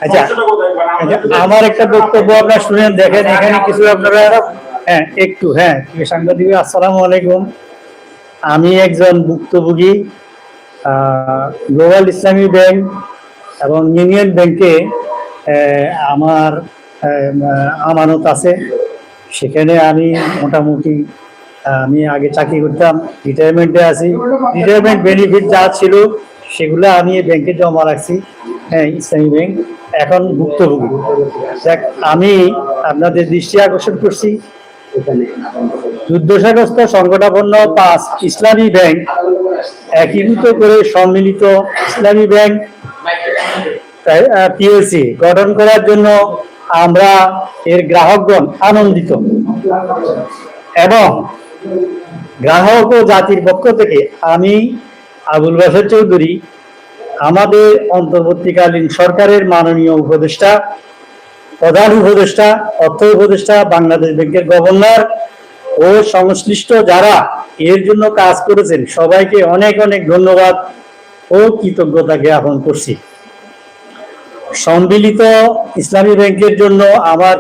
আচ্ছা, আমার একটা বক্তব্য আপনারা শুনেন, দেখেন এখানে কিছু আপনারা একটু সাংবাদিক আসসালামু আলাইকুম। আমি একজন ভুক্তভোগী গ্লোবাল ইসলামী ব্যাংক এবং ইউনিয়ন ব্যাংকে আমার আমানত আছে। সেখানে আমি মোটামুটি আমি আগে চাকরি করতাম, রিটায়ারমেন্টে আছি। রিটায়ারমেন্ট বেনিফিট যা ছিল সেগুলো আমি ব্যাংকে জমা রাখছি, ইসলামী ব্যাংক। এখন ভুক্তভোগী। আমি আপনাদের দৃষ্টি আকর্ষণ করছি, দুর্দশাগ্রস্ত সংকটাপন্ন 5 ইসলামী ব্যাংক একীভূত করে সম্মিলিত ইসলামী ব্যাংক পিএলসি গঠন করার জন্য আমরা এর গ্রাহকগণ আনন্দিত এবং গ্রাহক ও জাতির পক্ষ থেকে আমি আবুল বাশার চৌধুরী আমাদের অন্তর্বর্তীকালীন সরকারের মাননীয় উপদেষ্টা, প্রধান উপদেষ্টা, অর্থ উপদেষ্টা, বাংলাদেশ ব্যাংকের গভর্নর ও সংশ্লিষ্ট যারা এর জন্য কাজ করেছেন সবাইকে অনেক অনেক ধন্যবাদ ও কৃতজ্ঞতা জ্ঞাপন করছি। সম্মিলিত ইসলামী ব্যাংকের জন্য আমার